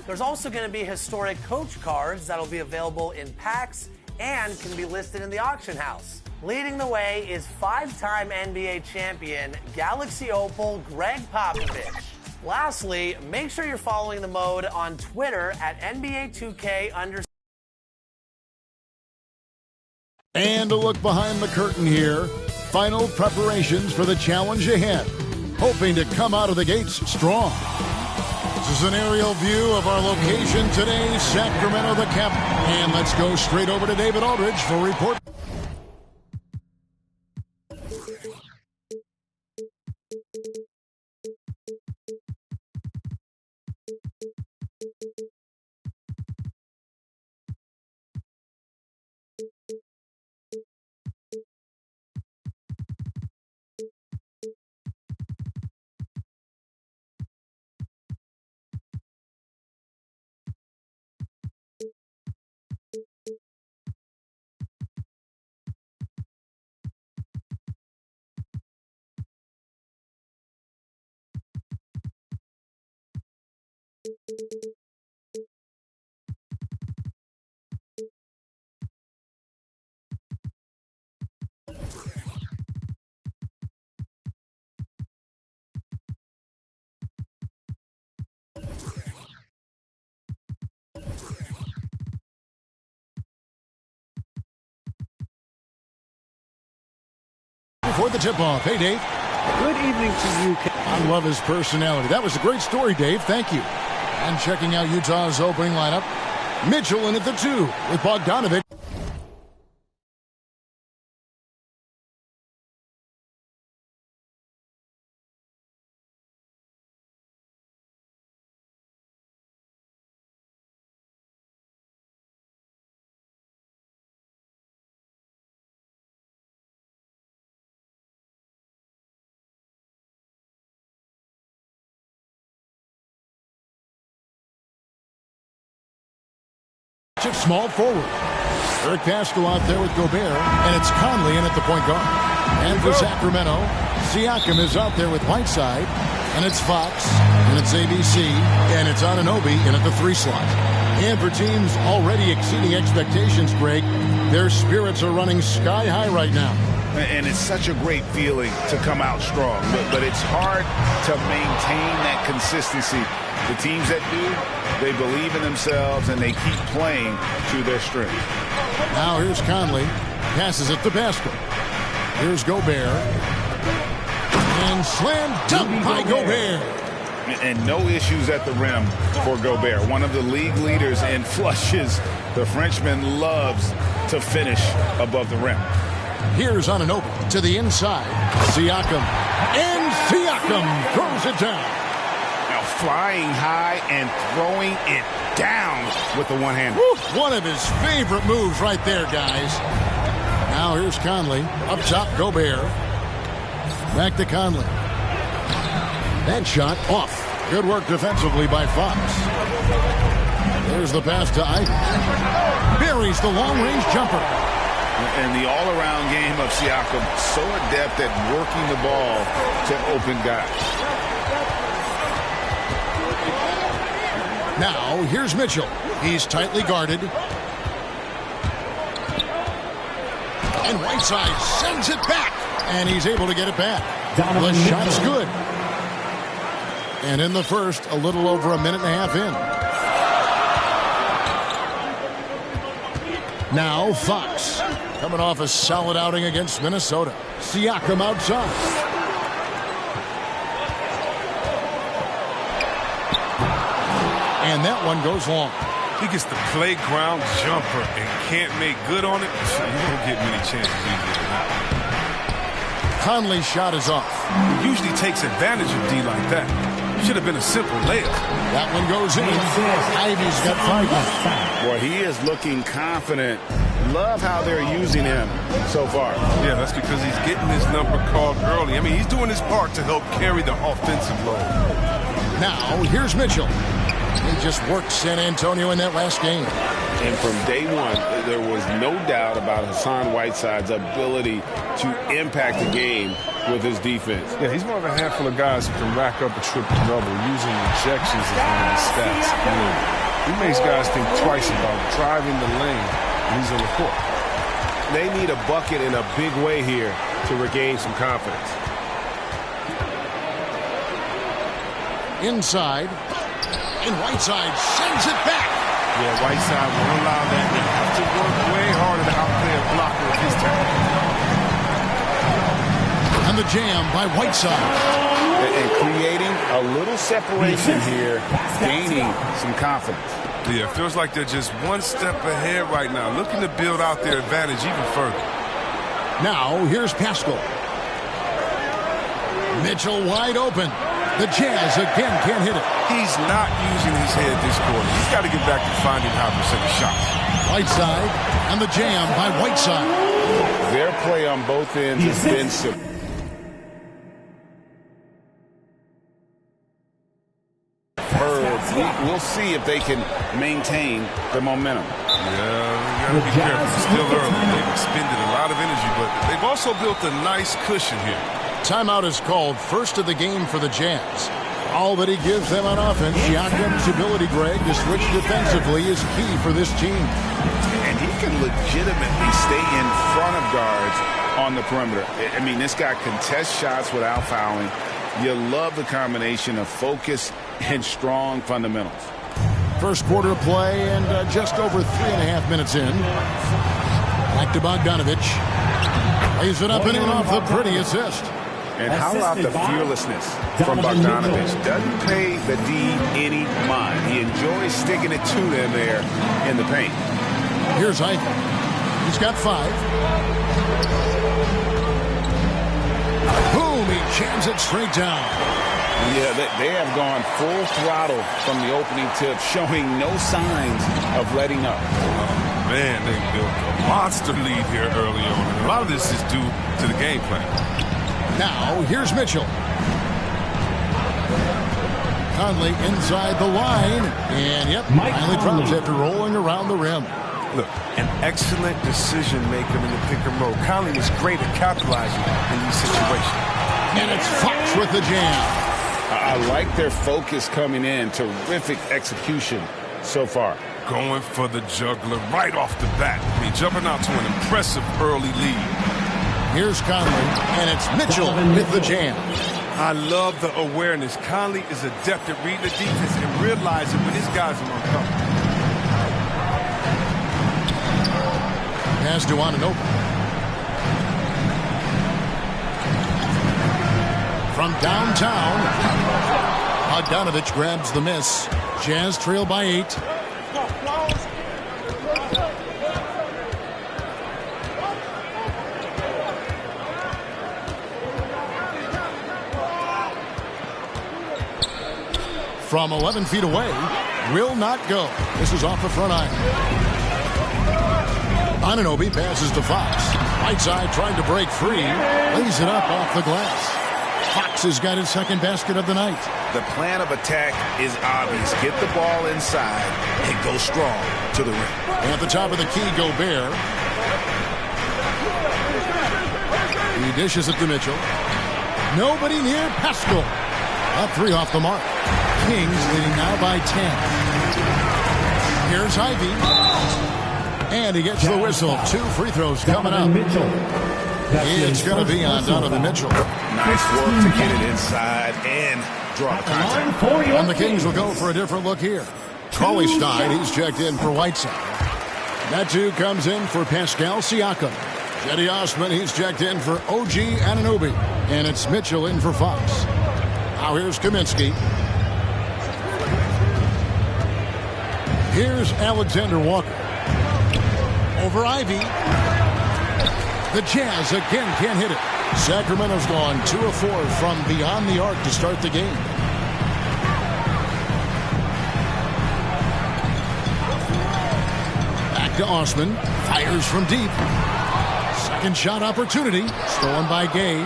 There's also going to be historic coach cards that'll be available in packs and can be listed in the auction house. Leading the way is 5-time NBA champion Galaxy Opal Greg Popovich. Lastly, make sure you're following the mode on Twitter at NBA2K_. And a look behind the curtain here. Final preparations for the challenge ahead. Hoping to come out of the gates strong. This is an aerial view of our location today, Sacramento, the capital. And let's go straight over to David Aldridge for a report. Before the tip-off. Hey, Dave. Good evening to you. I love his personality. That was a great story, Dave. Thank you. And checking out Utah's opening lineup, Mitchell in at the 2 with Bogdanovic. Small forward. Eric Pascal out there with Gobert, and it's Conley in at the point guard. And for Sacramento, Siakam is out there with Whiteside, and it's Fox, and it's ABC, and it's Anunoby in at the 3 slot. And for teams already exceeding expectations, Greg, their spirits are running sky high right now. And it's such a great feeling to come out strong, but it's hard to maintain that consistency. The teams that do, they believe in themselves and they keep playing to their strength. Now here's Conley, passes it to Pascal. Here's Gobert, and slam dunk by Gobert. And no issues at the rim for Gobert, one of the league leaders in flushes. The Frenchman loves to finish above the rim. Here's Anunoby to the inside. Siakam. And Siakam throws it down. Now flying high and throwing it down with the one-hander. One of his favorite moves right there, guys. Now here's Conley. Up top, Gobert. Back to Conley. That shot off. Good work defensively by Fox. There's the pass to Ivy. Buries the long-range jumper. And the all-around game of Siakam, so adept at working the ball to open guys. Now, here's Mitchell. He's tightly guarded. And Whiteside sends it back. And he's able to get it back. The shot's good. And in the first, a little over a minute and a half in. Now, Fox. Coming off a solid outing against Minnesota. Siakam outside. And that one goes long. He gets the playground jumper and can't make good on it. You don't get many chances easily than that. Conley's shot is off. He usually takes advantage of D like that. Should have been a simple layup. That one goes in. Ivy's got 5 left. Boy, he is looking confident. Love how they're using him so far. Yeah, that's because he's getting his number called early. I mean, he's doing his part to help carry the offensive load. Now, here's Mitchell. He just worked San Antonio in that last game. And from day one, there was no doubt about Hassan Whiteside's ability to impact the game with his defense. Yeah, he's one of a handful of guys who can rack up a triple-double using rejections as one of his stats. He makes guys think twice about driving the lane when he's on the court. They need a bucket in a big way here to regain some confidence. Inside. And Whiteside sends it back. Yeah, Whiteside won't allow that. He has to work way harder to outplay a blocker of his time. And the jam by Whiteside. And creating a little separation here, gaining some confidence. Yeah, it feels like they're just one step ahead right now, looking to build out their advantage even further. Now, here's Pascal. Mitchell wide open. The Jazz again can't hit it. He's not using his head this quarter. He's got to get back to finding how to set the shots. Whiteside and the jam by Whiteside. Their play on both ends has been superb. We'll see if they can maintain the momentum. Yeah, you got to be careful. It's still early. They've expended a lot of energy, but they've also built a nice cushion here. Timeout is called, first of the game for the Jazz. All that he gives them on offense, Siakam's ability, Greg, to switch defensively is key for this team. And he can legitimately stay in front of guards on the perimeter. I mean, this guy contests shots without fouling. You love the combination of focus and strong fundamentals. First quarter of play and just over 3.5 minutes in. Back to Bogdanovich. Lays it up and in off the pretty assist. And how about the fearlessness from Bogdanovich? Doesn't pay the D any mind. He enjoys sticking it to them there in the paint. Here's Ivy. He's got 5. Boom! He jams it straight down. Yeah, they have gone full throttle from the opening tip, showing no signs of letting up. Man, they built a monster lead here early on. And a lot of this is due to the game plan. Now, here's Mitchell. Conley inside the line. And, yep, finally drops after rolling around the rim. Look, an excellent decision maker in the pick and roll. Conley is great at capitalizing in these situations. And it's Fox with the jam. I like their focus coming in. Terrific execution so far. Going for the juggler right off the bat. I mean, jumping out to an impressive early lead. Here's Conley, and it's Mitchell with the jam. I love the awareness. Conley is adept at reading the defense and realizing when his guys are on cover. Pass to Anunoby. From downtown, Bogdanovich grabs the miss. Jazz trail by 8. From 11 feet away, will not go. This is off the front iron. Anunoby passes to Fox. Whiteside trying to break free. Lays it up off the glass. Fox has got his second basket of the night. The plan of attack is obvious. Get the ball inside and go strong to the rim. At the top of the key, Gobert. He dishes it to Mitchell. Nobody near Pascal. Up 3 off the mark. Kings leading now by 10. Here's Ivy. And he gets the whistle. 2 free throws coming up. It's going to be on Donovan Mitchell. Nice work to get it inside and draw the contact. And the Kings will go for a different look here. Cauley Stein, he's checked in for Whiteside. That too comes in for Pascal Siakam. Cedi Osman, he's checked in for OG Anunoby. And it's Mitchell in for Fox. Now here's Kaminsky. Here's Alexander Walker. Over Ivy. The Jazz again can't hit it. Sacramento's gone 2 of 4 from beyond the arc to start the game. Back to Osman. Fires from deep. Second shot opportunity. Stolen by Gay.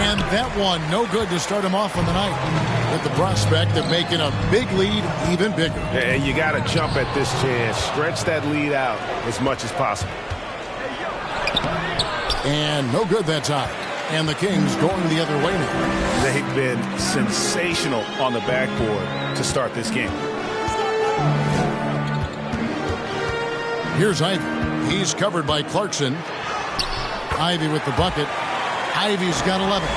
And that one, no good to start him off on the night. With the prospect of making a big lead even bigger. And you got to jump at this chance. Stretch that lead out as much as possible. And no good that time. And the Kings going the other way now. They've been sensational on the backboard to start this game. Here's Ivy. He's covered by Clarkson. Ivy with the bucket. Ivy's got 11.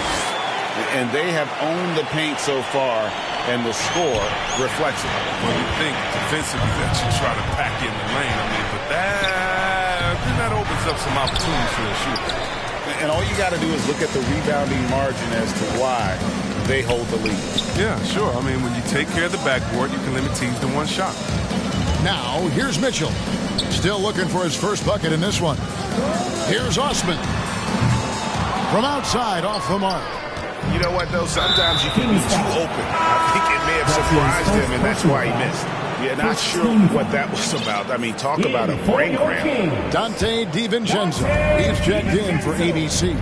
And they have owned the paint so far, and the score reflects it. Well, you think defensively that you try to pack in the lane. I mean, but that opens up some opportunities for the shooter. And all you got to do is look at the rebounding margin as to why they hold the lead. Yeah, sure. I mean, when you take care of the backboard, you can limit teams to one shot. Now, here's Mitchell. Still looking for his first bucket in this one. Here's Osman. From outside, off the mark. You know what, though? Sometimes you can be too open. I think it may have surprised him, and that's why he missed. Yeah, not sure what that was about. I mean, talk about a brain cramp. Dante DiVincenzo. He's checked in for ABC.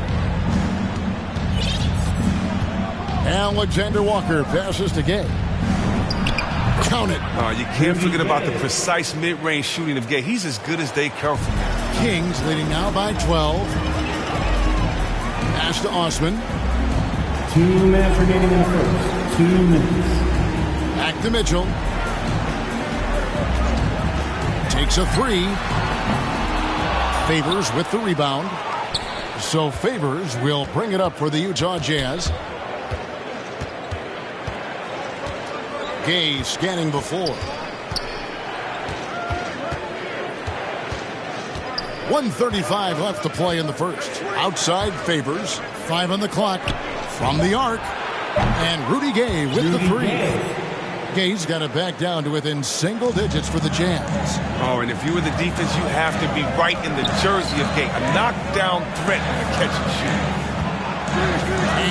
Alexander Walker passes to Gay. Count it. You can't forget about the precise mid-range shooting of Gay. He's as good as they come from him. Kings leading now by 12. Pass to Osman. 2 minutes remaining in the first. 2 minutes. Back to Mitchell. Takes a 3. Favors with the rebound. So Favors will bring it up for the Utah Jazz. Gay scanning the floor. 1:35 left to play in the first. Outside Favors. 5 on the clock. From the arc. And Rudy Gay with the 3. Gay's got it back down to within single digits for the Jazz. Oh, and if you were the defense, you have to be right in the jersey of Gay. A knockdown threat in a catch and shoot.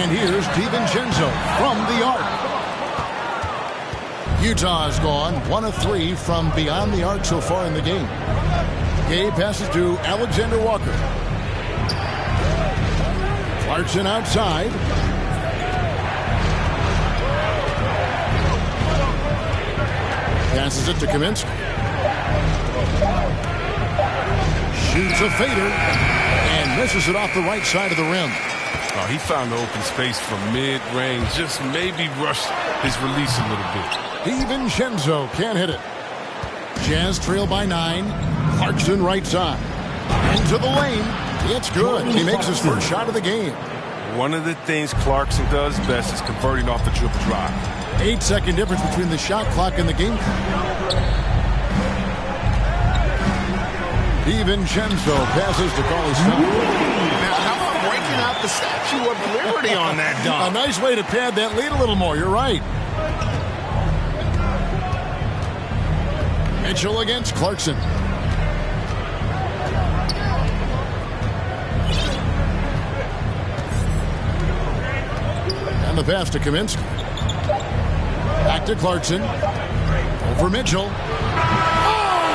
And here's DiVincenzo from the arc. Utah's gone 1 of 3 from beyond the arc so far in the game. Gay passes to Alexander Walker. Clarkson outside. Passes it to Kaminsky. Shoots a fader and misses it off the right side of the rim. Oh, he found the open space from mid-range. Just maybe rushed his release a little bit. DiVincenzo can't hit it. Jazz trail by 9. Clarkson right side. Into the lane. It's good. He makes his first shot of the game. One of the things Clarkson does best is converting off the dribble drive. 8-second difference between the shot clock and the game clock. DiVincenzo passes to Carly Stone. Now, how about breaking out the Statue of Liberty on that dunk? A nice way to pad that lead a little more. You're right. Mitchell against Clarkson. And the pass to Kaminsky. Back to Clarkson. Over Mitchell. Oh,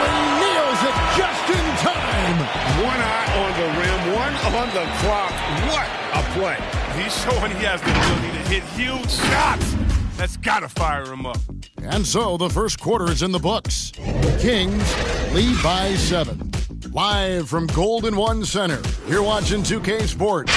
and he nails it just in time. One eye on the rim, one on the clock. What a play. He's showing he has the ability to hit huge shots. That's got to fire him up. And so the first quarter is in the books. Kings lead by 7. Live from Golden One Center. You're watching 2K Sports.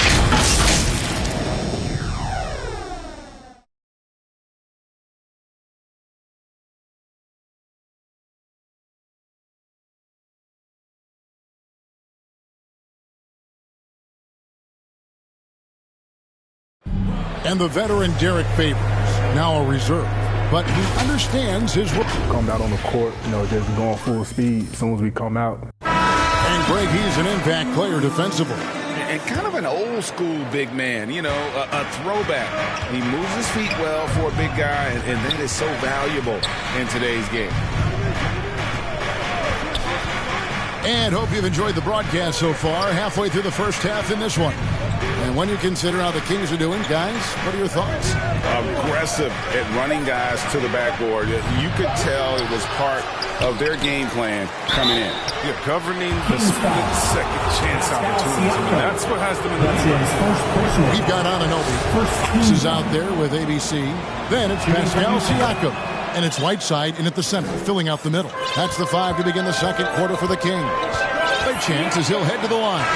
And the veteran Derek Favors, now a reserve, but he understands his role. Come out on the court, just going full speed as soon as we come out. And Greg, he's an impact player defensively. And kind of an old school big man, a throwback. He moves his feet well for a big guy, and that is so valuable in today's game. And hope you've enjoyed the broadcast so far. Halfway through the first half in this one. And when you consider how the Kings are doing, guys, what are your thoughts? Aggressive at running guys to the backboard. You could tell it was part of their game plan coming in. Yeah, governing the split-second chance opportunities. I mean, that's what has them in the lead. We've got Anunoby. This is out there with ABC. Then it's Pascal Siakam. And it's Whiteside in at the center, filling out the middle. That's the 5 to begin the second quarter for the Kings. A chance as he'll head to the line.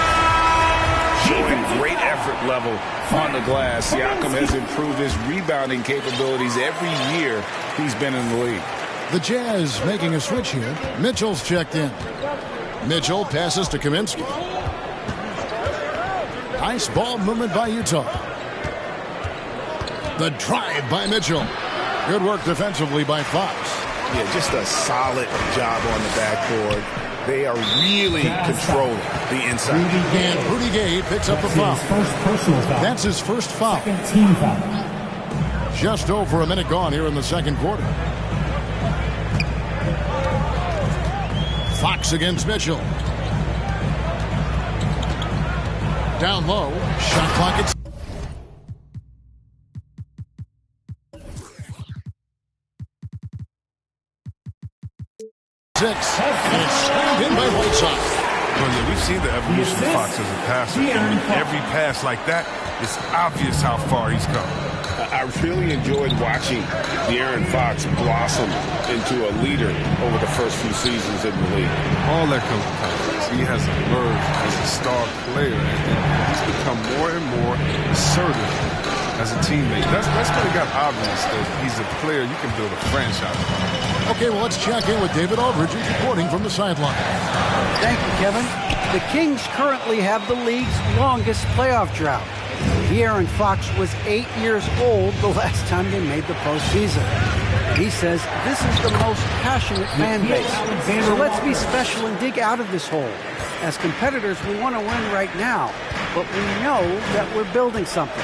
showing great effort level on the glass. Siakam has improved his rebounding capabilities every year he's been in the league. The Jazz making a switch here. Mitchell's checked in. Mitchell passes to Kaminsky. Nice ball movement by Utah. The drive by Mitchell. Good work defensively by Fox. Yeah, just a solid job on the backboard. They are really controlling the inside. And Rudy Gay picks up the foul. That's his first foul. Team foul. Just over a minute gone here in the second quarter. Fox against Mitchell. Down low. Shot clock at 6. And it's slammed in by Whiteside. Well, yeah, we've seen the evolution of Fox as a passer. And every pass like that, it's obvious how far he's come. I really enjoyed watching De'Aaron Fox blossom into a leader over the first few seasons in the league. All that comes with confidence. He has emerged as a star player, and he's become more and more assertive as a teammate. That's kind of got obvious that he's a player you can build a franchise around. Okay, well, let's check in with David Aldridge reporting from the sideline. Thank you, Kevin. The Kings currently have the league's longest playoff drought. De'Aaron Fox was 8 years old the last time they made the postseason. He says this is the most passionate fan base. So let's be special and dig out of this hole. As competitors, we want to win right now, but we know that we're building something.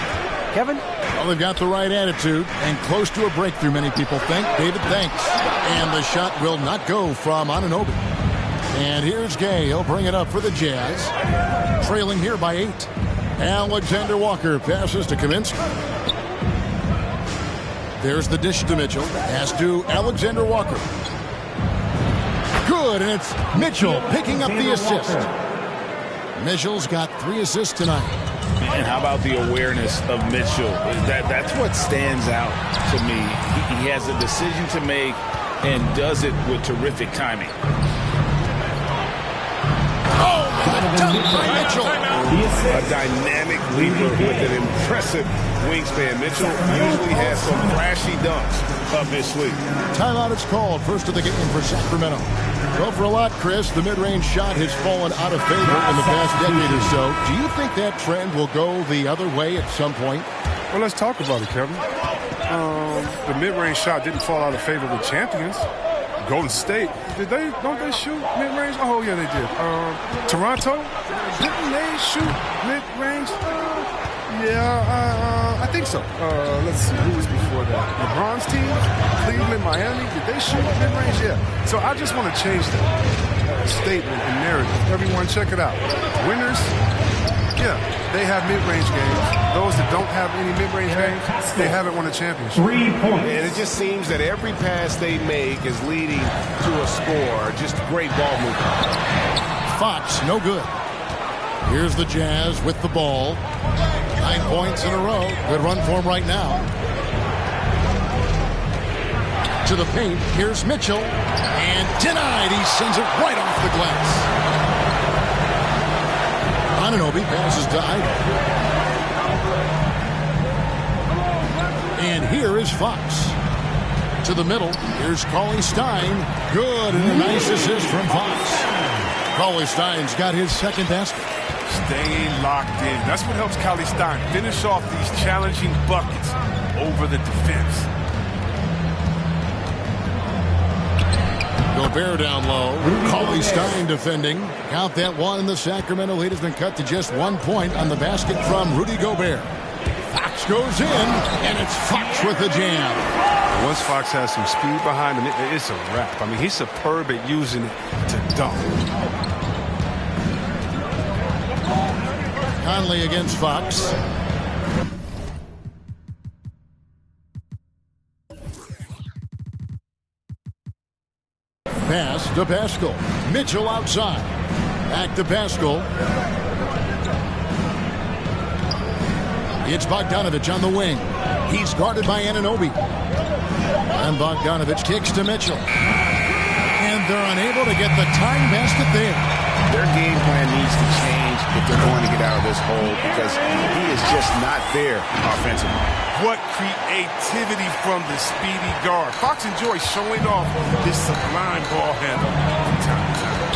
Kevin? Well, they've got the right attitude and close to a breakthrough, many people think. David, thanks. And the shot will not go from Anunoby. And here's Gay. He'll bring it up for the Jazz. Trailing here by 8. Alexander Walker passes to Kaminsky. There's the dish to Mitchell. Pass to Alexander Walker. Good, and it's Mitchell picking up the assist. Mitchell's got 3 assists tonight. And how about the awareness of Mitchell? That's what stands out to me. He has a decision to make and does it with terrific timing. Oh, good dunk by Mitchell. A dynamic leaper with an impressive wingspan. Mitchell usually has some flashy dunks up his sleeve. Timeout is called. First of the game for Sacramento. Well, for a lot, Chris, the mid-range shot has fallen out of favor in the past decade or so. Do you think that trend will go the other way at some point? Well, let's talk about it, Kevin. The mid-range shot didn't fall out of favor with champions. Golden State, don't they shoot mid-range? Oh, yeah, they did. Toronto, didn't they shoot mid-range? I think so. Let's see, who was before that? LeBron's team, Cleveland, Miami, did they shoot mid-range? Yeah. So I just want to change that statement and narrative. Everyone, check it out. Winners, they have mid-range games. Those that don't have any mid-range games, they haven't won a championship. 3 points. And it just seems that every pass they make is leading to a score. Just great ball movement. Fox, no good. Here's the Jazz with the ball. 9 points in a row. Good run for him right now. To the paint. Here's Mitchell. And denied. He sends it right off the glass. Anunoby passes to Idol. And here is Fox. To the middle. Here's Cauley Stein. Good, and a nice assist from Fox. Cauley Stein's got his second basket. Staying locked in. That's what helps Cauley Stein finish off these challenging buckets over the defense. Gobert down low. Cauley Stein defending. Count that one. The Sacramento lead has been cut to just 1 point on the basket from Rudy Gobert. Fox goes in, and it's Fox with the jam. Once Fox has some speed behind him, it's a wrap. I mean, he's superb at using it to dunk. Conley against Fox. Pass to Pascal. Mitchell outside. Back to Pascal. It's Bogdanovich on the wing. He's guarded by Anunoby. And Bogdanovich kicks to Mitchell. And they're unable to get the tying basket there. their game plan needs to change if they're going to get out of this hole because he is just not there offensively. What creativity from the speedy guard. Fox enjoys showing off this sublime ball handle from time to time.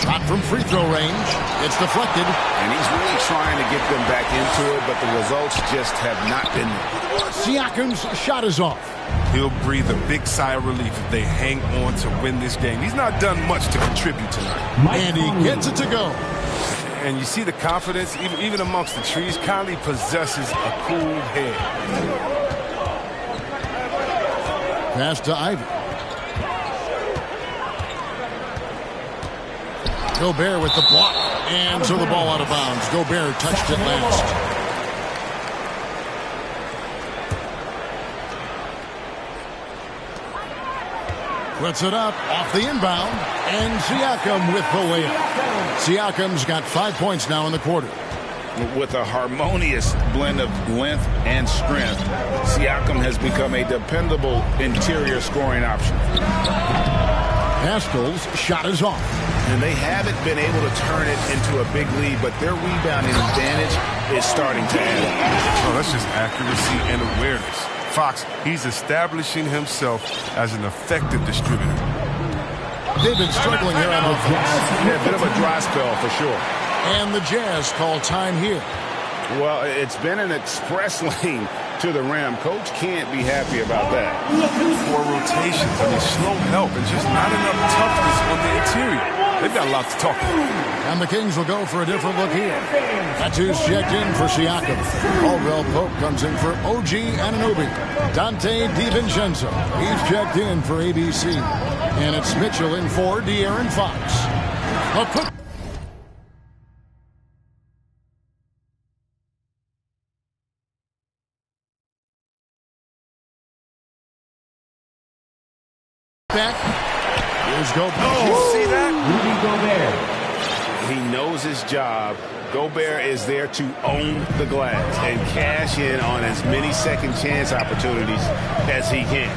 Shot from free throw range. It's deflected. And he's really trying to get them back into it, but the results just have not been there. Siakam's shot is off. He'll breathe a big sigh of relief if they hang on to win this game. He's not done much to contribute tonight. And he gets it to go. And you see the confidence, even amongst the trees. Conley possesses a cool head. Pass to Ivy. Gobert with the block. And so the ball out of bounds. Gobert touched it last. Puts it up off the inbound. And Siakam with the layup. Siakam's got 5 points now in the quarter. With a harmonious blend of length and strength, Siakam has become a dependable interior scoring option. Haskell's shot is off. And they haven't been able to turn it into a big lead, but their rebounding advantage is starting to add up. Oh, that's just accuracy and awareness. Fox, he's establishing himself as an effective distributor. They've been struggling here on offense. Yeah, a bit of a dry spell for sure. And the Jazz call time here. Well, it's been an express lane to the rim. Coach can't be happy about that. 4 rotations. I mean, slow help and just not enough toughness on the interior. They've got a lot to talk about. And the Kings will go for a different look here. Tattoos checked in for Siakam. Caldwell Pope comes in for OG Anunoby. Dante DiVincenzo, he's checked in for ABC. And it's Mitchell in for De'Aaron Fox. A quick back. Here's Gobert. Oh, see that? Rudy Gobert. He knows his job. Gobert is there to own the glass and cash in on as many second chance opportunities as he can.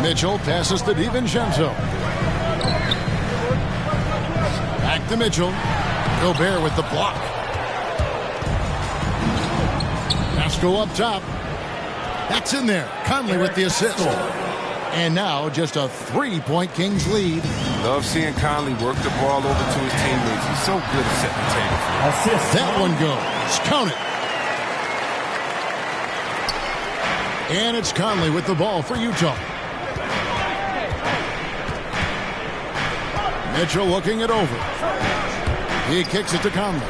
Mitchell passes to DiVincenzo. Back to Mitchell. Gobert with the block. Haskell up top. That's in there. Conley with the assist. And now just a 3-point Kings lead. Love seeing Conley work the ball over to his teammates. He's so good at setting the table for them. Assist. That one goes. Count it. And it's Conley with the ball for Utah. Mitchell looking it over. He kicks it to Conley.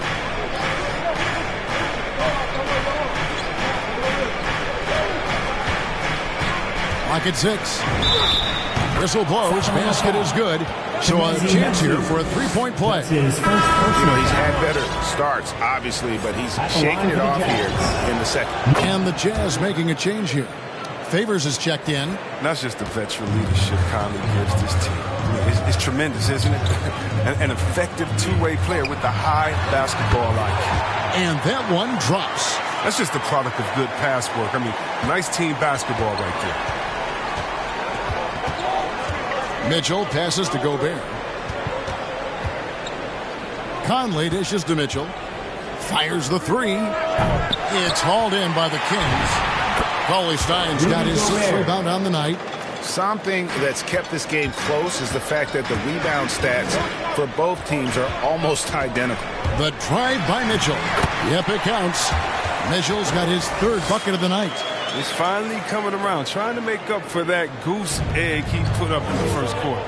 Clock at 6. Whistle blows. Basket is good. So a chance here for a 3-point play. You know, he's had better starts, obviously, but he's shaking it off here in the second. And the Jazz making a change here. Favors is checked in. That's just the veteran leadership Conley gives this team. It's tremendous, isn't it? An effective two-way player with a high basketball IQ. And that one drops. That's just the product of good pass work. I mean, nice team basketball right there. Mitchell passes to Gobert. Conley dishes to Mitchell. Fires the 3. It's hauled in by the Kings. Cauley-Stein's got his 6th rebound on the night. Something that's kept this game close is the fact that the rebound stats for both teams are almost identical. The drive by Mitchell. Yep, it counts. Mitchell's got his 3rd bucket of the night. He's finally coming around, trying to make up for that goose egg he put up in the first quarter.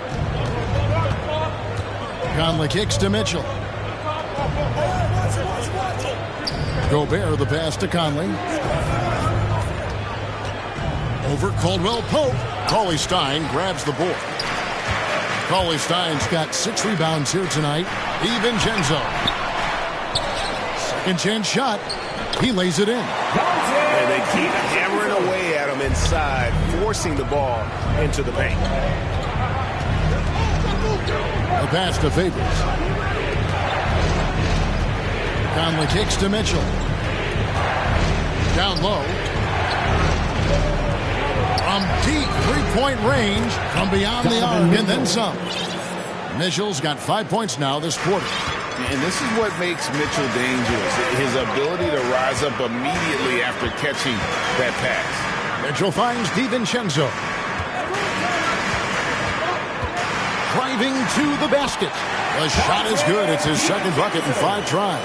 Conley kicks to Mitchell. Gobert the pass to Conley. Over Caldwell Pope. Cauley-Stein grabs the board. Cauley-Stein's got 6 rebounds here tonight. DiVincenzo. Second chance shot. He lays it in. And they keep hammering away at him inside, forcing the ball into the paint. The pass to Favors. Conley kicks to Mitchell. Down low. From deep 3-point range, from beyond the arc, and then some. Mitchell's got 5 points now this quarter. And this is what makes Mitchell dangerous, his ability to rise up immediately after catching that pass. Mitchell finds DiVincenzo. Driving to the basket. The shot is good. It's his second bucket in 5 tries.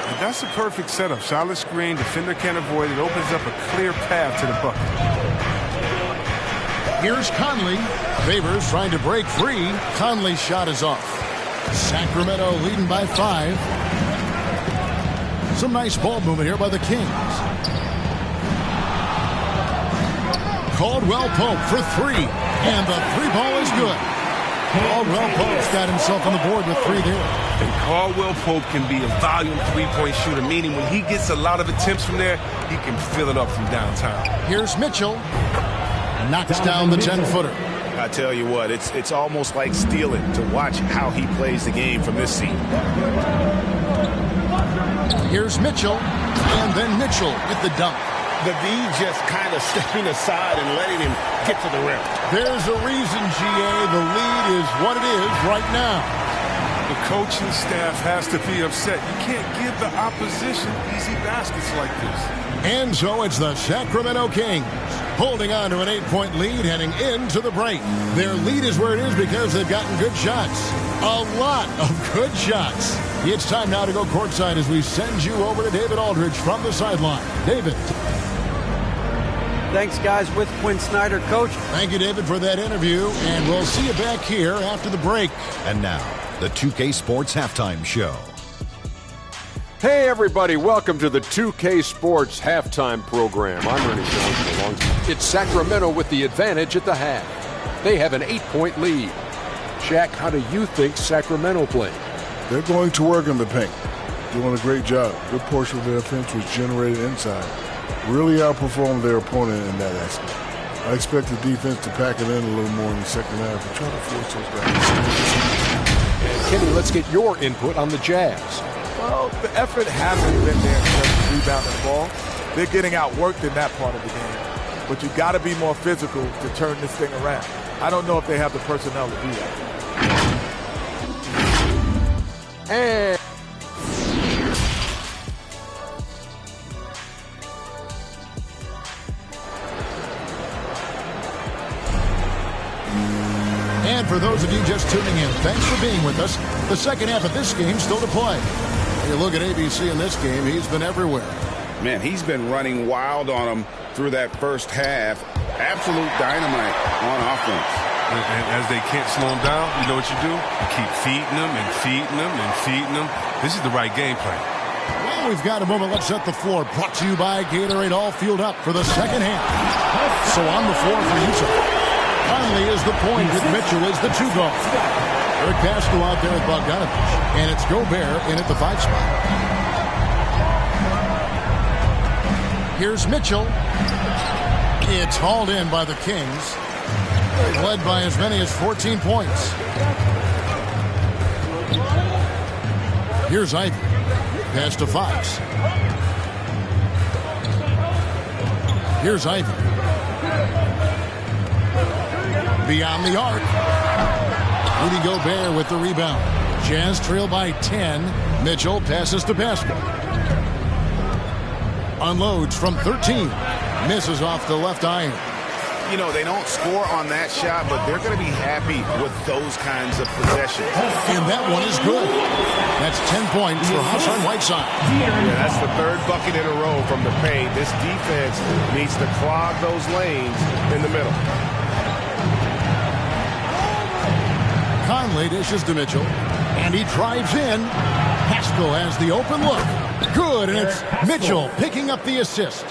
And that's a perfect setup. Solid screen. Defender can't avoid it. Opens up a clear path to the bucket. Here's Conley. Favors trying to break free. Conley's shot is off. Sacramento leading by 5. Some nice ball movement here by the Kings. Caldwell Pope for 3. And the 3 ball is good. Caldwell Pope's got himself on the board with 3 there. And Caldwell Pope can be a volume three-point shooter, meaning when he gets a lot of attempts from there, he can fill it up from downtown. Here's Mitchell. Knocks down the 10-footer. I tell you what, it's almost like stealing to watch how he plays the game from this seat. Here's Mitchell, and then Mitchell with the dunk. The V just kind of stepping aside and letting him get to the rim. There's a reason, GA, the lead is what it is right now. The coaching staff has to be upset. You can't give the opposition easy baskets like this. And so it's the Sacramento Kings holding on to an 8-point lead heading into the break. Their lead is where it is because they've gotten good shots. A lot of good shots. It's time now to go courtside as we send you over to David Aldridge from the sideline. David. Thanks, guys, with Quinn Snyder, Coach. Thank you, David, for that interview, and we'll see you back here after the break. And now, the 2K Sports Halftime Show. Hey, everybody, welcome to the 2K Sports Halftime Program. I'm Ernie Jones. It's Sacramento with the advantage at the half. They have an 8-point lead. Shaq, how do you think Sacramento played? They're going to work in the paint. Doing a great job. Good portion of their offense was generated inside. Really outperformed their opponent in that aspect. I expect the defense to pack it in a little more in the second half and try to force those guys. And Kenny, let's get your input on the Jazz. Well, the effort hasn't been there in terms of rebounding the ball. They're getting outworked in that part of the game. But you got to be more physical to turn this thing around. I don't know if they have the personnel to do that. And for those of you just tuning in, thanks for being with us. The second half of this game still to play. You look at ABC in this game, he's been everywhere. Man, he's been running wild on them through that first half. Absolute dynamite on offense. And as they can't slow him down, you know what you do? You keep feeding them and feeding them and feeding them. This is the right game plan. Well, we've got a moment. Let's set the floor. Brought to you by Gatorade, all fueled up for the second half. So on the floor for Utah. Conley is the point, and Mitchell is the 2-guard. Eric Pascal out there with Bogdanovich, and it's Gobert in at the 5 spot. Here's Mitchell. It's hauled in by the Kings. Led by as many as 14 points. Here's Ivy. Pass to Fox. Here's Ivy. Beyond the arc. Rudy Gobert with the rebound. Jazz trail by 10. Mitchell passes to Pascal. Unloads from 13. Misses off the left iron. You know, they don't score on that shot, but they're going to be happy with those kinds of possessions. And that one is good. That's 10 points for Hassan Whiteside. Yeah, that's the 3rd bucket in a row from the paint. This defense needs to clog those lanes in the middle. Conley dishes to Mitchell, and he drives in. Pascal has the open look. Good, and it's Mitchell picking up the assist.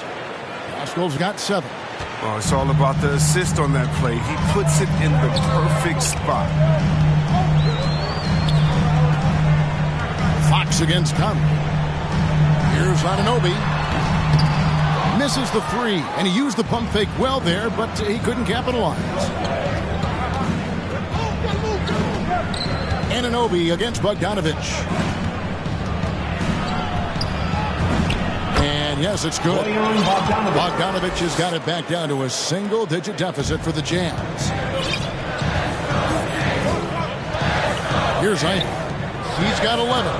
Pascal's got 7. Oh, it's all about the assist on that play. He puts it in the perfect spot. Fox against Conley. Here's Anunoby. Misses the 3, and he used the pump fake well there, but he couldn't capitalize. Anunoby against Bogdanovich. And yes, it's good. Bogdanovich has got it back down to a single-digit deficit for the Jazz. Here's Ivy. He's got 11.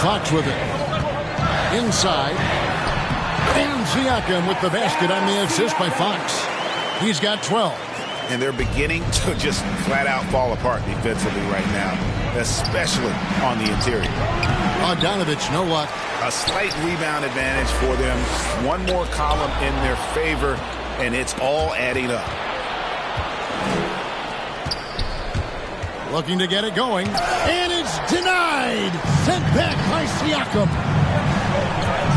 Fox with it. Inside. And Siakam with the basket on the assist by Fox. He's got 12. And they're beginning to just flat out fall apart defensively right now, especially on the interior. Bogdanovich, no luck. A slight rebound advantage for them. One more column in their favor, and it's all adding up. Looking to get it going. And it's denied. Sent back by Siakam.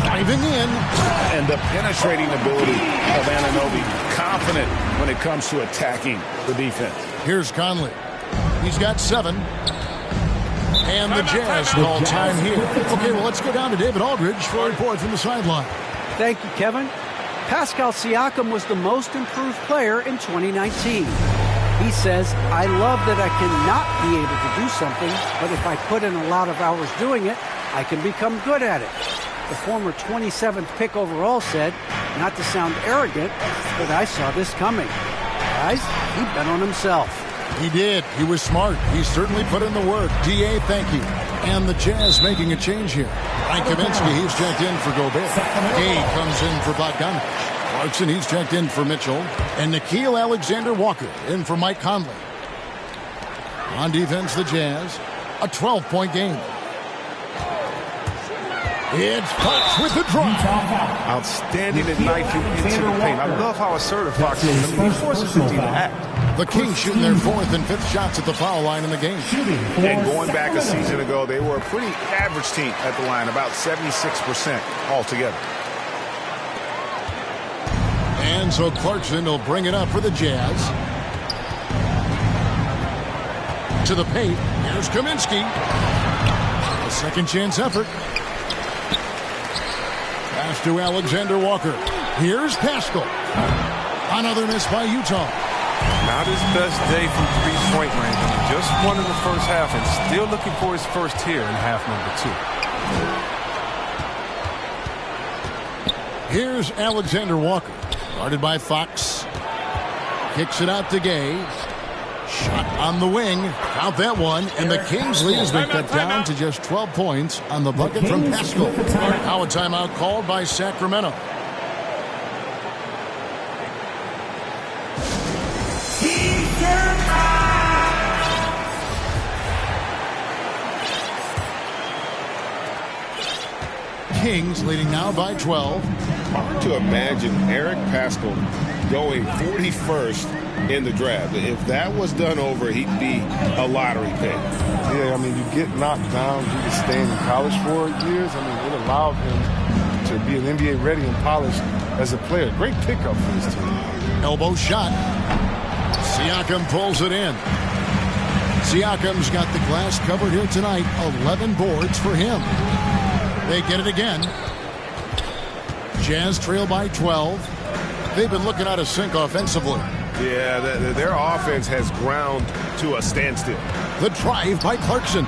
Diving in. And the penetrating ability of Anunoby. Confident when it comes to attacking the defense. Here's Conley. He's got 7. And the Jazz call time here. Okay, well, let's go down to David Aldridge for a report from the sideline. Thank you, Kevin. Pascal Siakam was the most improved player in 2019. He says, I love that I cannot be able to do something, but if I put in a lot of hours doing it, I can become good at it. The former 27th pick overall said, not to sound arrogant, but I saw this coming. Guys, he bet on himself. He did. He was smart. He certainly put in the work. D.A., thank you. And the Jazz making a change here. Frank Kaminsky, he's checked in for Gobert. Gay comes in for Bogdanovich. Clarkson, he's checked in for Mitchell. And Nickeil Alexander-Walker in for Mike Conley. On defense, the Jazz, a 12-point game. It's Fox with the drive. Outstanding at knifing into the paint. I love how assertive Fox is. I mean, he forces the team to act. The Kings shooting their 4th and 5th shots at the foul line in the game. And going back a season ago, they were a pretty average team at the line, about 76% altogether. And so Clarkson will bring it up for the Jazz. To the paint. Here's Kaminsky. A second chance effort. Pass to Alexander-Walker. Here's Pascal. Another miss by Utah. Not his best day from three-point range. Just won in the first half and still looking for his first here in half number 2. Here's Alexander-Walker. Guarded by Fox. Kicks it out to Gay. Shot on the wing. Count that one. And the Kings lead has been cut down to just 12 points on the bucket from Pascal. Now a timeout called by Sacramento. Kings leading now by 12. Hard to imagine Eric Pascal going 41st in the draft. If that was done over, he'd be a lottery pick. Yeah, I mean, you get knocked down due to staying in college for years. I mean, it allowed him to be an NBA ready and polished as a player. Great pickup for his team. Elbow shot. Siakam pulls it in. Siakam's got the glass covered here tonight. 11 boards for him. They get it again. Jazz trail by 12. They've been looking out of sync offensively. Yeah, their offense has ground to a standstill. The drive by Clarkson.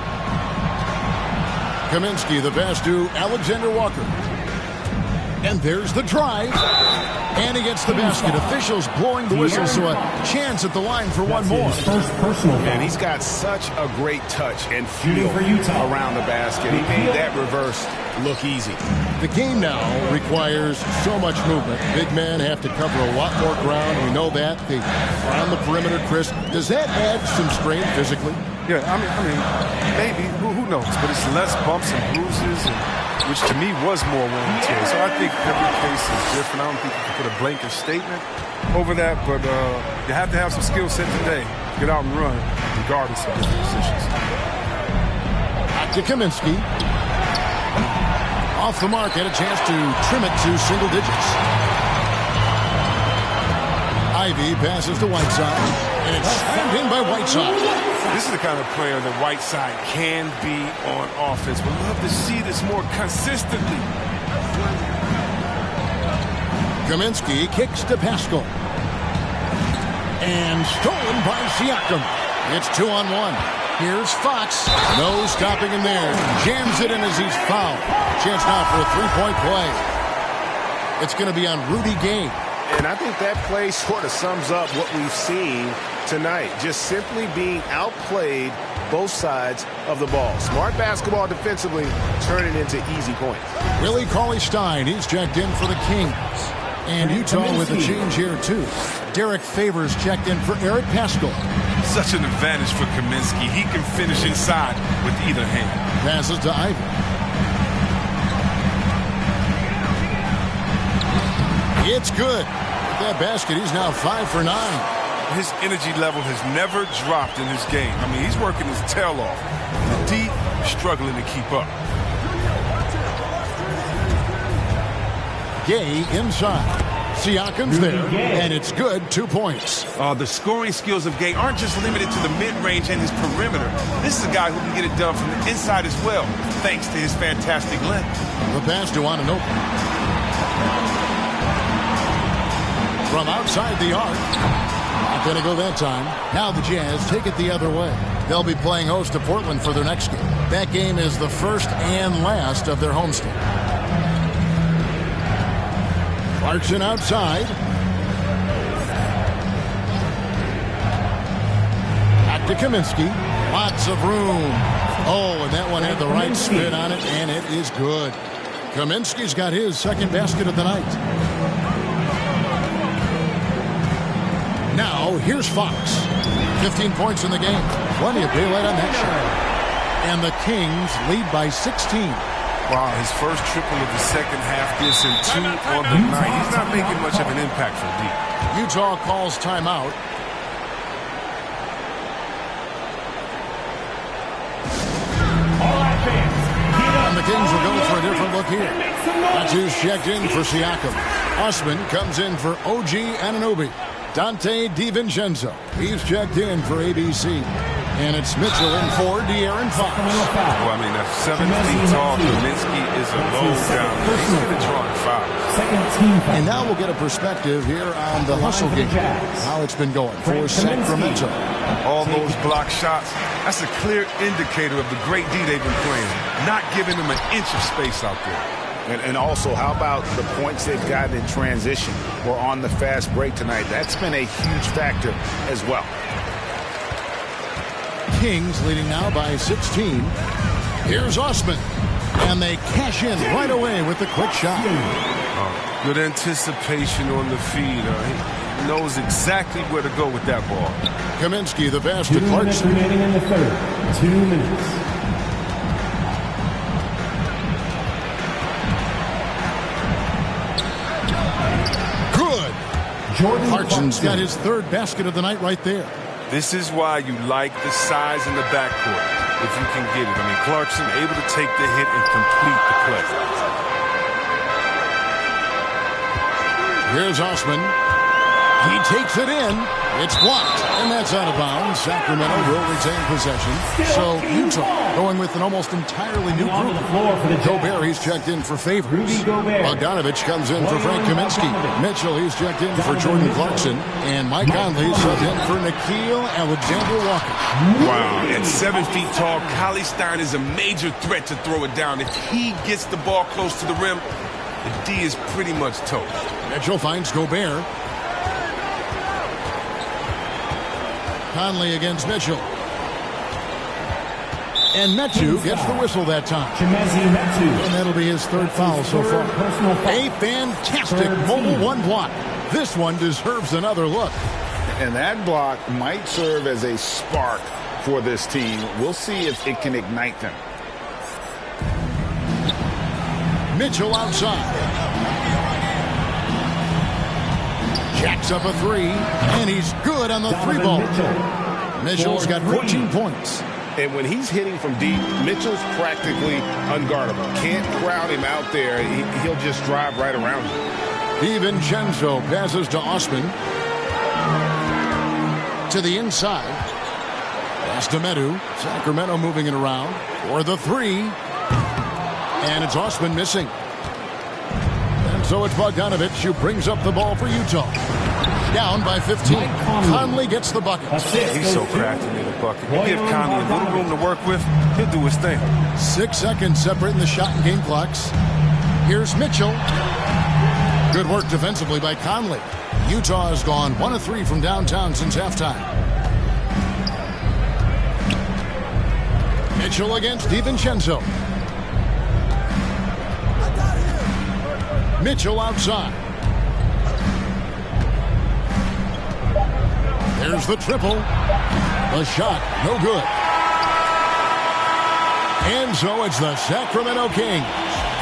Kaminsky, the pass to Alexander-Walker. And there's the drive. And he gets the basket. Officials blowing the whistle, so a chance at the line for one more. And he's got such a great touch and feel around the basket. He made that reverse look easy. The game now requires so much movement. Big men have to cover a lot more ground. We know that. They are on the perimeter, Chris. Does that add some strain physically? Yeah, I mean, maybe. Who knows? But it's less bumps and bruises, which to me was more wear and tear. So I think every case is different. I don't think you can put a blanket statement over that, but you have to have some skill set today to get out and run, regardless of different positions. Back to Kaminsky. Off the mark, had a chance to trim it to single digits. Ivy passes to Whiteside, and it's timed in by Whiteside. This is the kind of player that Whiteside can be on offense. We'd love to see this more consistently. Kaminsky kicks to Pascal. And stolen by Siakam. It's 2-on-1. Here's Fox. No stopping him there. Jams it in as he's fouled. Chance now for a three-point play. It's going to be on Rudy Gay. And I think that play sort of sums up what we've seen tonight. Just simply being outplayed both sides of the ball. Smart basketball defensively, turning into easy points. Willie Cauley-Stein, he's checked in for the Kings. And Utah with a change here, too. Derek Favors checked in for Eric Paschal. Such an advantage for Kaminsky. He can finish inside with either hand. Passes to Ivan. It's good. With that basket, he's now 5 for 9. His energy level has never dropped in his game. I mean, he's working his tail off. The D struggling to keep up. Gay inside. Siakam's there, and it's good. 2 points. The scoring skills of Gay aren't just limited to the mid-range and his perimeter. This is a guy who can get it done from the inside as well, thanks to his fantastic length. The pass to Anunoby. From outside the arc. Not going to go that time. Now the Jazz take it the other way. They'll be playing host to Portland for their next game. That game is the first and last of their homestand. Clarkson outside. Back to Kaminsky. Lots of room. Oh, and that one had the right spin on it, and it is good. Kaminsky's got his second basket of the night. Now, here's Fox. 15 points in the game. Plenty of daylight on that shot. And the Kings lead by 16. Wow, his first triple of the second half gives him 2 on the night. He's not making much of an impact from deep. Utah calls timeout. And the Kings will go for a different look here. That's who's checked in for Siakam. Osman comes in for OG Anunoby. Dante DiVincenzo, he's checked in for ABC. And it's Mitchell in for De'Aaron Fox. Well, I mean, that's 7 feet tall. Kaminsky is a low down. He's going to draw a foul. And now we'll get a perspective here on the hustle game. How it's been going for Sacramento. All those block shots, that's a clear indicator of the great D they've been playing. Not giving them an inch of space out there. And also, how about the points they've gotten in transition or on the fast break tonight? That's been a huge factor as well. Kings leading now by 16. Here's Osman. And they cash in right away with the quick shot. Good anticipation on the feed. He knows exactly where to go with that ball. Kaminsky, the pass to Clarkson. 2 minutes remaining in the third. 2 minutes. Good. Clarkson's got his third basket of the night right there. This is why you like the size in the backcourt, if you can get it. I mean, Clarkson able to take the hit and complete the play. Here's Osman. He takes it in. It's blocked, and that's out of bounds. Sacramento will retain possession. So Utah going with an almost entirely new group. Gobert, he's checked in for Favors. Bogdanovich comes in for Frank Kaminsky. Mitchell, he's checked in for Jordan Clarkson. And Mike Conley subbed in for Nickeil Alexander-Walker. Wow, at 7 feet tall, Cauley-Stein is a major threat to throw it down. If he gets the ball close to the rim, the D is pretty much toast. Mitchell finds Gobert. Conley against Mitchell. And Metu gets the whistle that time. And that'll be his third foul so far. A fantastic mobile one block. This one deserves another look. And that block might serve as a spark for this team. We'll see if it can ignite them. Mitchell outside. Jacks up a three, and he's good on the three ball. Mitchell's got 14 points. And when he's hitting from deep, Mitchell's practically unguardable. Can't crowd him out there. He'll just drive right around you. DiVincenzo passes to Osman. To the inside. Pass to Metu. Sacramento moving it around for the three. And it's Osman missing. And so it's Bogdanovich who brings up the ball for Utah. Down by 15. Conley gets the bucket. He's so crafty in the bucket. You give Conley a little room to work with, he'll do his thing. 6 seconds separating the shot and game clocks. Here's Mitchell. Good work defensively by Conley. Utah has gone 1 of 3 from downtown since halftime. Mitchell against DiVincenzo. Mitchell outside. There's the triple. The shot, no good. And so it's the Sacramento Kings.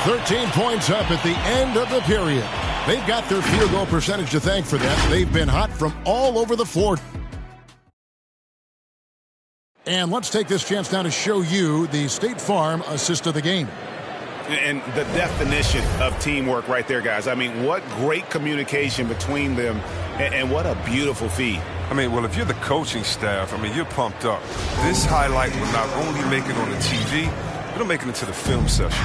13 points up at the end of the period. They've got their field goal percentage to thank for that. They've been hot from all over the floor. And let's take this chance now to show you the State Farm assist of the game. And the definition of teamwork right there, guys. I mean, what great communication between them, and what a beautiful feed. I mean, well, if you're the coaching staff, I mean, you're pumped up. This highlight will not only make it on the TV, it'll make it into the film session.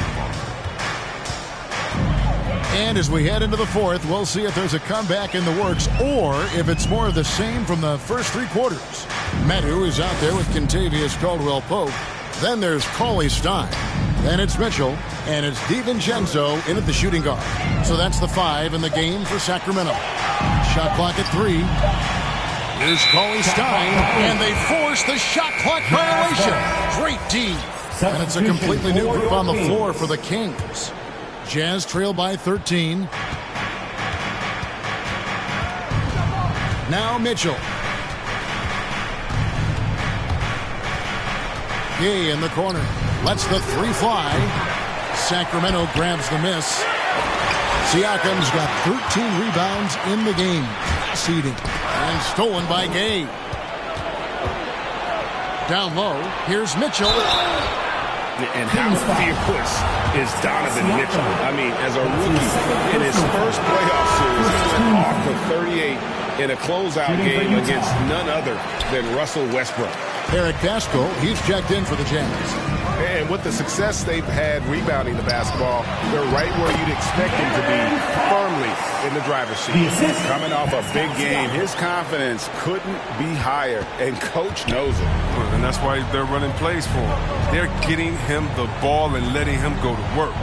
And as we head into the fourth, we'll see if there's a comeback in the works or if it's more of the same from the first three quarters. Medu is out there with Kentavious Caldwell-Pope. Then there's Cauley Stein. Then it's Mitchell. And it's DiVincenzo in at the shooting guard. So that's the 5 in the game for Sacramento. Shot clock at 3. Here's Cauley Stein. And they force the shot clock violation. Great D. And it's a completely new group on the floor for the Kings. Jazz trail by 13. Now Mitchell. Gay in the corner. Lets the 3 fly. Sacramento grabs the miss. Siakam's got 13 rebounds in the game. Seeding. And stolen by Gay. Down low. Here's Mitchell. And how fearless is Donovan Mitchell? I mean, as a rookie in his first playoff series, he went off for 38 in a closeout game against none other than Russell Westbrook. Eric Pascal, he's checked in for the Jazz. And with the success they've had rebounding the basketball, they're right where you'd expect them to be, firmly in the driver's seat. Coming off a big game, his confidence couldn't be higher, and Coach knows it. And that's why they're running plays for him. They're getting him the ball and letting him go to work.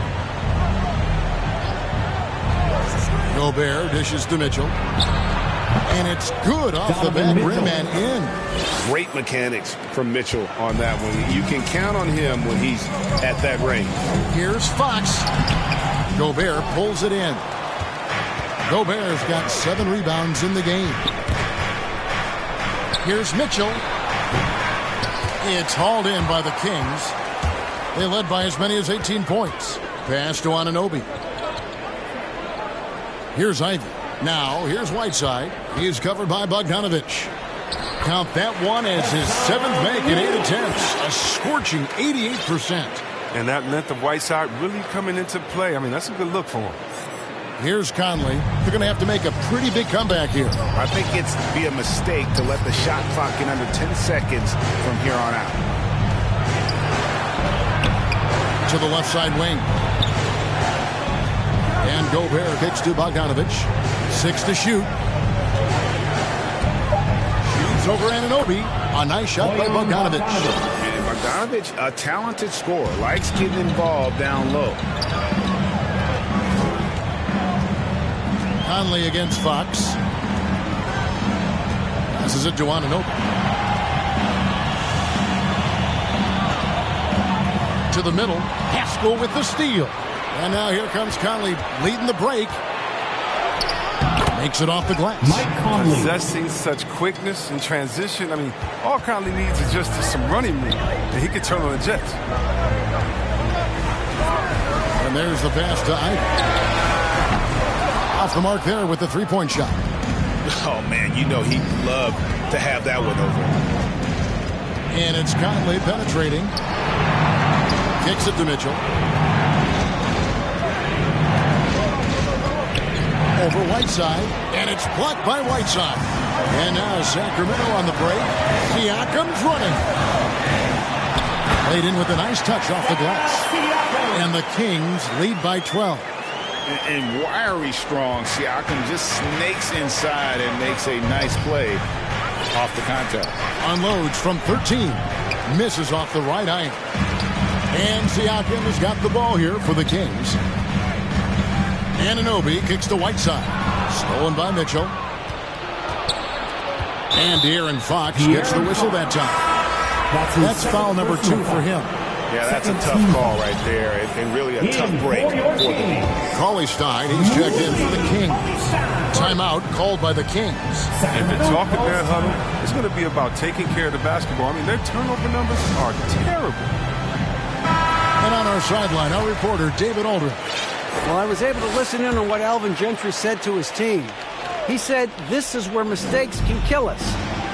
Gobert dishes to Mitchell. And it's good off the back rim and in. Great mechanics from Mitchell on that one. You can count on him when he's at that range. Here's Fox. Gobert pulls it in. Gobert's got 7 rebounds in the game. Here's Mitchell. It's hauled in by the Kings. They led by as many as 18 points. Pass to Anunoby. Here's Ivy. Now, here's Whiteside. He's covered by Bogdanovich. Count that one as his 7th make in 8 attempts. A scorching 88%. And that length of Whiteside really coming into play. I mean, that's a good look for him. Here's Conley. They're going to have to make a pretty big comeback here. I think it's be a mistake to let the shot clock in under 10 seconds from here on out. To the left side wing. And Gobert kicks to Bogdanovich. 6 to shoot. Shoots over Anunoby. A nice shot by Bogdanovich. And Bogdanovich, a talented scorer, likes getting involved down low. Conley against Fox. Passes it to Anunoby. To the middle. Pascal with the steal. And now here comes Conley leading the break. Makes it off the glass. Mike Conley. Possessing such quickness and transition. I mean, all Conley needs is just some running room, and he can turn on the Jets. And there's the pass to Ivy. Off the mark there with the 3-point shot. Oh, man, you know he'd love to have that one over. And it's Conley penetrating. Kicks it to Mitchell. Over Whiteside, and it's blocked by Whiteside. And now Sacramento on the break. Siakam's running. Played in with a nice touch off the glass. And the Kings lead by 12. And wiry strong, Siakam just snakes inside and makes a nice play off the contact. Unloads from 13. Misses off the right iron. And Siakam has got the ball here for the Kings. Anunoby kicks to Whiteside. Stolen by Mitchell. And De'Aaron Fox gets the whistle that time. That's foul number 2 for him. Yeah, that's a tough call right there, and really a tough break for the team. Cauley-Stein, he's checked in for the Kings. Timeout called by the Kings. If they're talking their huddle, it's going to be about taking care of the basketball. I mean, their turnover numbers are terrible. And on our sideline, our reporter, David Aldridge. Well, I was able to listen in on what Alvin Gentry said to his team. He said, this is where mistakes can kill us.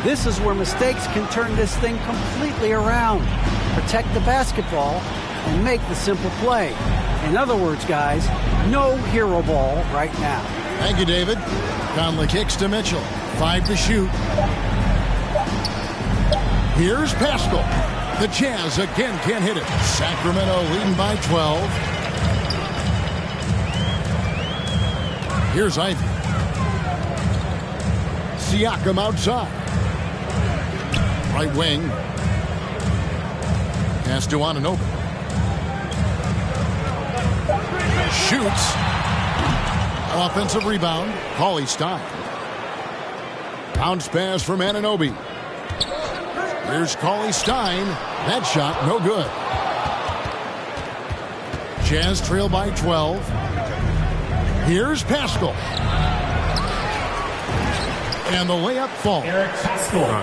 This is where mistakes can turn this thing completely around. Protect the basketball and make the simple play. In other words, guys, no hero ball right now. Thank you, David. Conley kicks to Mitchell. 5 to shoot. Here's Pascal. The Jazz again can't hit it. Sacramento leading by 12. Here's Ivy. Siakam outside. Right wing. Pass to Anunoby. Shoots. Offensive rebound. Cauley-Stein. Bounce pass from Anunoby. Here's Cauley-Stein. That shot no good. Jazz trail by 12. Here's Pascal. And the layup falls.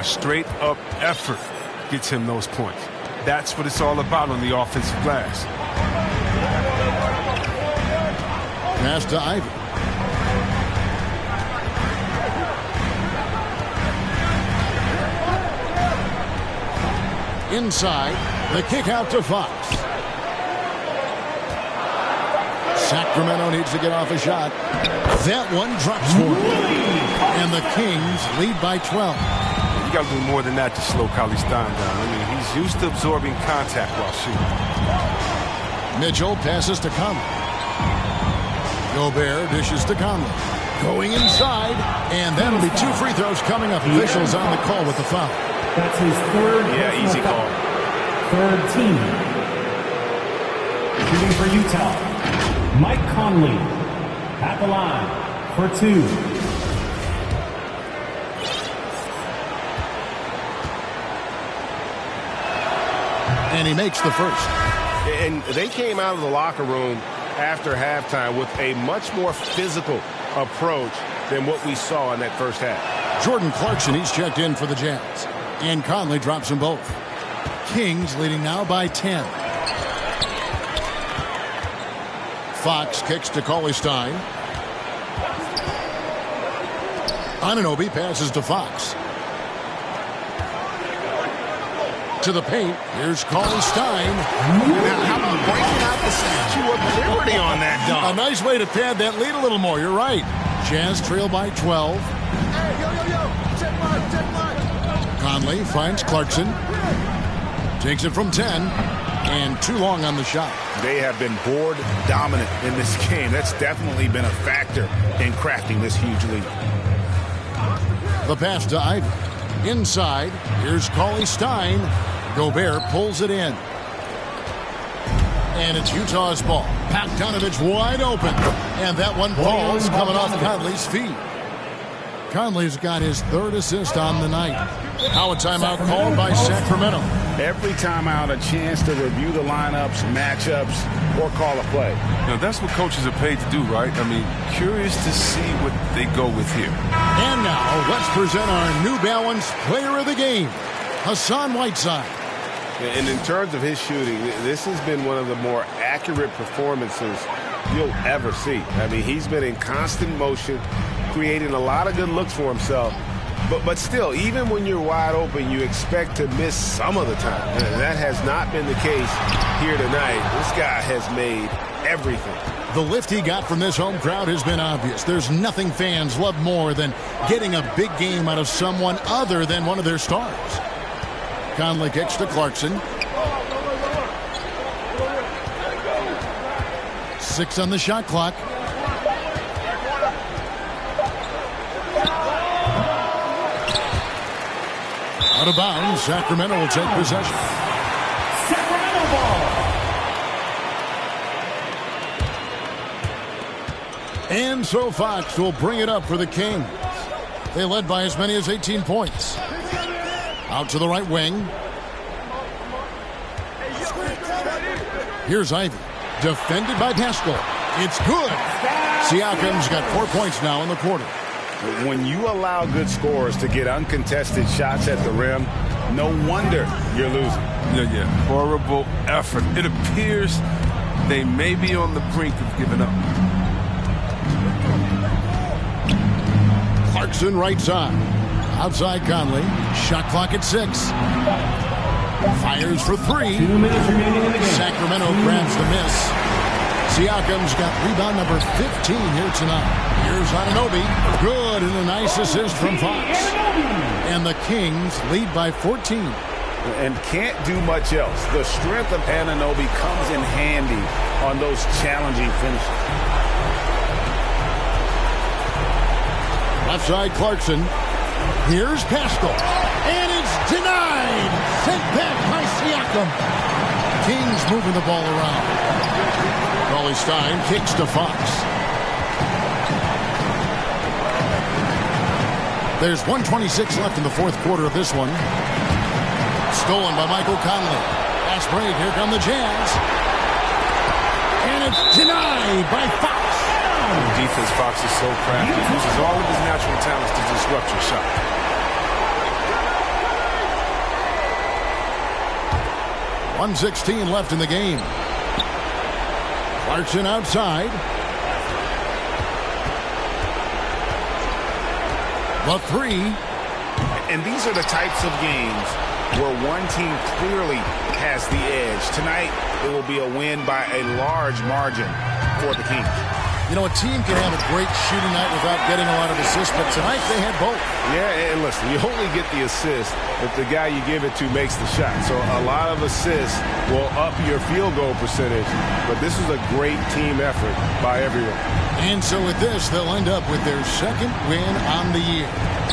Straight up effort gets him those points. That's what it's all about on the offensive glass. Pass to Ivy. Inside, the kick out to Fox. Sacramento needs to get off a shot. That one drops for him. And the Kings lead by 12. You got to do more than that to slow Cauley-Stein down. I mean, he's used to absorbing contact while shooting. Mitchell passes to Conley. Gobert dishes to Conley. Going inside, and that'll be 2 free throws coming up. Officials on the call with the foul. That's his third. Yeah, easy call. Third team. Shooting for Utah, Mike Conley at the line for 2. And he makes the first. And they came out of the locker room after halftime with a much more physical approach than what we saw in that first half. Jordan Clarkson, he's checked in for the Jazz. And Conley drops them both. Kings leading now by 10. Fox kicks to Cauley-Stein. Anunoby passes to Fox. To the paint. Here's Cauley-Stein. Now, how about breaking out the Statue of Liberty on that dunk? A nice way to pad that lead a little more. You're right. Jazz trail by 12. Check mine. Conley finds Clarkson. Takes it from 10. And too long on the shot. They have been board dominant in this game. That's definitely been a factor in crafting this huge lead. The pass to Ivy. Inside. Here's Cauley-Stein. Gobert pulls it in. And it's Utah's ball. Bogdanovich wide open. And that one falls coming off Conley's feet. Conley's got his 3rd assist on the night. Now a timeout called by Sacramento. Every timeout, a chance to review the lineups, matchups, or call a play. Now, that's what coaches are paid to do, right? I mean, curious to see what they go with here. And now, let's present our New Balance Player of the Game, Hassan Whiteside. And in terms of his shooting, this has been one of the more accurate performances you'll ever see. I mean, he's been in constant motion, creating a lot of good looks for himself. But still, even when you're wide open, you expect to miss some of the time. And that has not been the case here tonight. This guy has made everything. The lift he got from this home crowd has been obvious. There's nothing fans love more than getting a big game out of someone other than one of their stars. Conley kicks to Clarkson. 6 on the shot clock. Out of bounds, Sacramento will take possession. Sacramento ball. And so Fox will bring it up for the Kings. They led by as many as 18 points. Out to the right wing. Here's Ivy. Defended by Pascal. It's good. Siakam's got 4 points now in the quarter. When you allow good scorers to get uncontested shots at the rim, no wonder you're losing. Yeah. Horrible effort. It appears they may be on the brink of giving up. Clarkson right side. Outside Conley. Shot clock at 6. Fires for 3. 2 minutes remaining in the game. Sacramento grabs the miss. Siakam's got rebound number 15 here tonight. Here's Anunoby. Good, and a nice assist from Fox. And the Kings lead by 14. And can't do much else. The strength of Anunoby comes in handy on those challenging finishes. Left side Clarkson. Here's Pascal. And it's denied. Sent back by Siakam. Kings moving the ball around. Stein kicks to Fox. There's 1:26 left in the fourth quarter of this one. Stolen by Michael Conley. Fast break. Here come the Jazz. And it's denied by Fox. The defense, Fox is so crafty. He uses all of his natural talents to disrupt your shot. 1:16 left in the game. Clarkson outside. The 3. And these are the types of games where one team clearly has the edge. Tonight, it will be a win by a large margin for the Kings. You know, a team can have a great shooting night without getting a lot of assists, but tonight they had both. Yeah, and listen, you only get the assist if the guy you give it to makes the shot. So a lot of assists will up your field goal percentage, but this is a great team effort by everyone. And so with this, they'll end up with their second win on the year.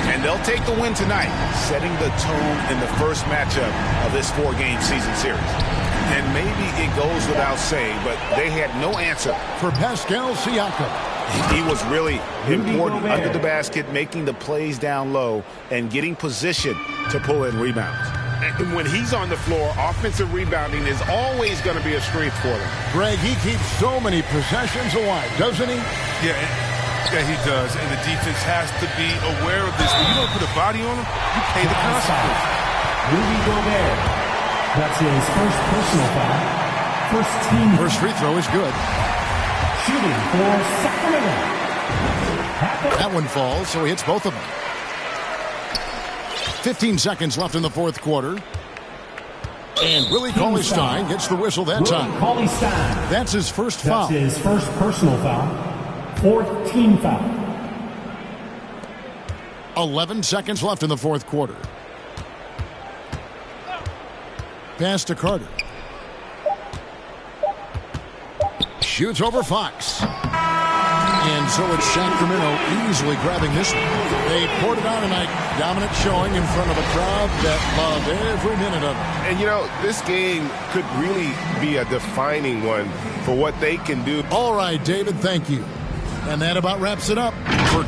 And they'll take the win tonight, setting the tone in the first matchup of this 4-game season series. And maybe it goes without saying, but they had no answer for Pascal Siakam. He was really important under the basket, making the plays down low and getting position to pull in rebounds. And when he's on the floor, offensive rebounding is always going to be a strength for them. Greg, he keeps so many possessions alive, doesn't he? Yeah, he does. And the defense has to be aware of this. When you don't put a body on him, you pay the consequences. Rudy Gobert. That's his first personal foul. First team. First free throw is good. Shooting for Sacramento. That one falls, so he hits both of them. 15 seconds left in the fourth quarter. And Willie Cauley-Stein gets the whistle that time. Cauley-Stein. That's his first foul. That's his first personal foul. Fourth team foul. 11 seconds left in the fourth quarter. Pass to Carter. Shoots over Fox. And so it's Sacramento easily grabbing this one. They poured it on tonight. Dominant showing in front of a crowd that loved every minute of it. And, you know, this game could really be a defining one for what they can do. All right, David, thank you. And that about wraps it up for